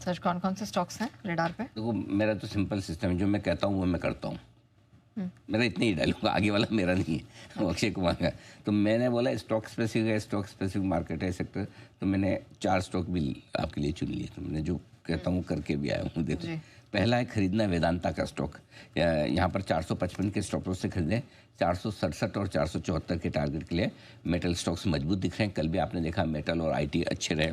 Sir कौन कौन से स्टॉक्स हैं रेडार पे? देखो मेरा तो सिंपल सिस्टम है, जो मैं कहता हूँ वो मैं करता हूँ। मेरा इतने ही डायलॉग, आगे वाला मेरा नहीं है, वो अक्षय कुमार का। तो मैंने बोला स्टॉक स्पेसिफिक है, स्टॉक स्पेसिफिक मार्केट है सेक्टर, तो मैंने 4 स्टॉक भी आपके लिए चुन लिए। तो मैंने जो कहता हूँ करके भी आया हूँ। देखो पहला है खरीदना वेदांता का स्टॉक। यहाँ पर 455 के स्टॉप लॉस से खरीदें, 467 और 474 के टारगेट के लिए। मेटल स्टॉक्स मजबूत दिख रहे हैं, कल भी आपने देखा मेटल और आईटी अच्छे रहे।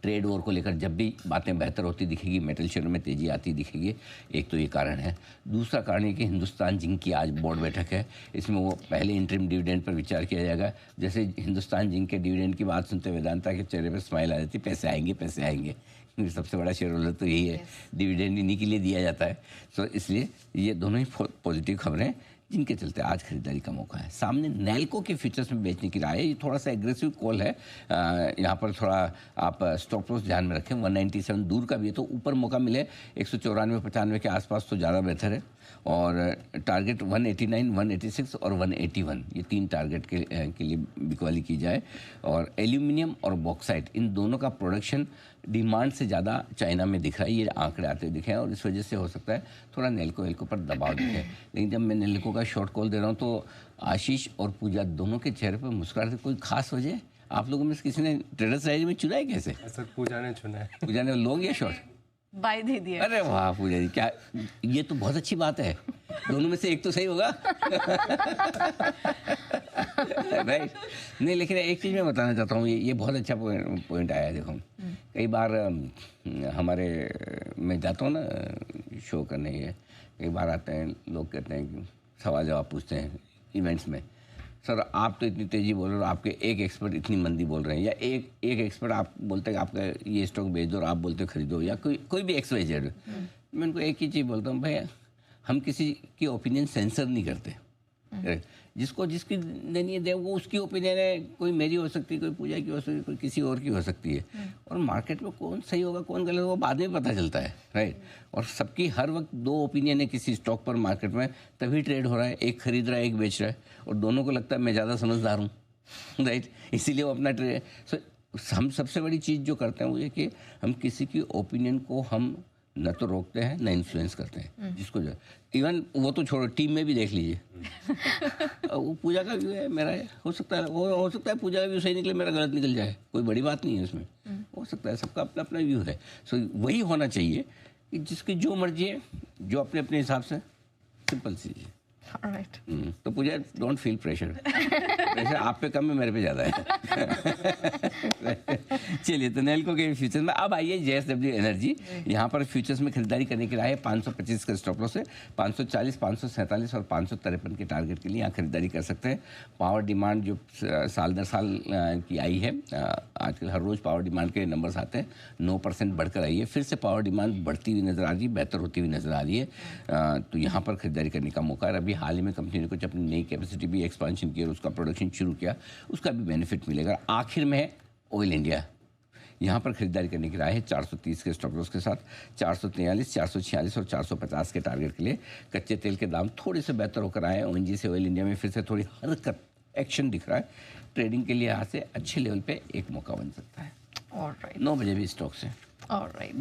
ट्रेड वॉर को लेकर जब भी बातें बेहतर होती दिखेगी, मेटल शेयर में तेज़ी आती दिखेगी। एक तो ये कारण है। दूसरा कारण ये कि हिंदुस्तान जिंक की आज बोर्ड बैठक है, इसमें वो पहले इंटरिम डिविडेंड पर विचार किया जाएगा। जैसे हिंदुस्तान जिंक के डिविडेंड की बात सुनते वेदांता के चेहरे पर स्माइल आ जाती, पैसे आएंगे पैसे आएंगे। सबसे बड़ा शेयर होल्डर तो यही है, डिविडेंड इन्हीं के लिए दिया जाता है। तो इसलिए ये दोनों ही पॉजिटिव खबरें जिनके चलते आज खरीदारी का मौका है। सामने नैल्को के फ्यूचर्स में बेचने की राय है। ये थोड़ा सा एग्रेसिव कॉल है, यहाँ पर थोड़ा आप स्टॉप लॉस ध्यान में रखें। 197 दूर का भी है, तो ऊपर मौका मिले 194-95 के आसपास तो ज़्यादा बेहतर है। और टारगेट 189, 186 और 181, ये 3 टारगेट के लिए बिकवाली की जाए। और एल्यूमिनियम और बॉक्साइट, इन दोनों का प्रोडक्शन डिमांड से ज़्यादा चाइना में दिख रहा है, ये आंकड़े आते दिखे हैं। और इस वजह से हो सकता है थोड़ा नेल्को पर दबाव दिखे। लेकिन जब मैं नेल्को का शॉर्ट कॉल दे रहा हूँ तो आशीष और पूजा दोनों के चेहरे पर मुस्कुराहट। कोई खास वजह आप लोगों में से किसी ने ट्रेडर्स राइज में चुना है कैसे? सर पूजा ने चुना है। पूजा ने लॉन्ग या शॉर्ट? बाय दे दिया। अरे वाह पूजा जी, क्या ये तो बहुत अच्छी बात है। दोनों में से एक तो सही होगा। राइट। नहीं लेकिन एक चीज़ मैं बताना चाहता हूँ, ये बहुत अच्छा पॉइंट आया है। देखो कई बार हमारे मैं जाता हूँ ना शो करने, ये कई बार आते हैं लोग, कहते हैं कि सवाल जवाब पूछते हैं इवेंट्स में, सर आप तो इतनी तेज़ी बोल रहे हो, आपके एक एक्सपर्ट इतनी मंदी बोल रहे हैं, या एक एक्सपर्ट आप बोलते हैं आपका ये स्टॉक बेच दो और आप बोलते हो खरीदो, या कोई भी XYZ। मैं उनको एक ही चीज़ बोलता हूँ, भाई हम किसी की ओपिनियन सेंसर नहीं करते। जिसको जिसकी देनी है वो उसकी ओपिनियन है, कोई मेरी हो सकती है, कोई पूजा की हो सकती है, कोई किसी और की हो सकती है। और मार्केट में कौन सही होगा कौन गलत होगा बाद में पता चलता है, राइट। और सबकी हर वक्त 2 ओपिनियन है किसी स्टॉक पर मार्केट में, तभी ट्रेड हो रहा है। एक खरीद रहा है एक बेच रहा है, और दोनों को लगता है मैं ज़्यादा समझदार हूँ, राइट। इसीलिए वो अपना ट्रेड। हम सबसे बड़ी चीज़ जो करते हैं वो ये कि हम किसी की ओपिनियन को हम न तो रोकते हैं न इन्फ्लुएंस करते हैं। जिसको जो इवन वो तो छोड़ो, टीम में भी देख लीजिए। वो पूजा का व्यू है, मेरा है, हो सकता है वो, हो सकता है पूजा का व्यू सही निकले, मेरा गलत निकल जाए, कोई बड़ी बात नहीं है उसमें। हो सकता है, सबका अपना अपना व्यू है। सो वही होना चाहिए कि जिसकी जो मर्जी है, जो अपने अपने हिसाब से, सिंपल सी है। Alright. तो पूजा डोंट फील प्रेशर। प्रेशर आप पे कम है, मेरे पे ज़्यादा है। चलिए तो नेल्को के फ्यूचर्स में अब आइए JSW एनर्जी। यहाँ पर फ्यूचर्स में खरीदारी करने की राय है। 525 का स्टॉप लॉस है, 540, 547 और 553 के टारगेट के लिए यहाँ खरीदारी कर सकते हैं। पावर डिमांड जो साल दर साल की आई है, आजकल हर रोज़ पावर डिमांड के नंबर्स आते हैं, 9% बढ़कर आई है। फिर से पावर डिमांड बढ़ती हुई नज़र आ रही है, बेहतर होती हुई नज़र आ रही है। तो यहाँ पर खरीदारी करने का मौका है। अभी हाल ही में कंपनी ने कुछ अपनी नई कैपेसिटी भी एक्सपांशन की और उसका प्रोडक्शन शुरू किया, उसका भी बेनिफिट मिलेगा। आखिर में है ऑयल इंडिया, यहाँ पर खरीदारी करने की राय है 430 के स्टॉप लॉस के साथ, 443, 446 और 450 के टारगेट के लिए। कच्चे तेल के दाम थोड़े से बेहतर होकर आए हैं। ONGC ऑयल इंडिया में फिर से थोड़ी हरकत, एक्शन दिख रहा है। ट्रेडिंग के लिए यहाँ से अच्छे लेवल पे एक मौका बन सकता है। 9 बजे भी स्टॉक से। Alright.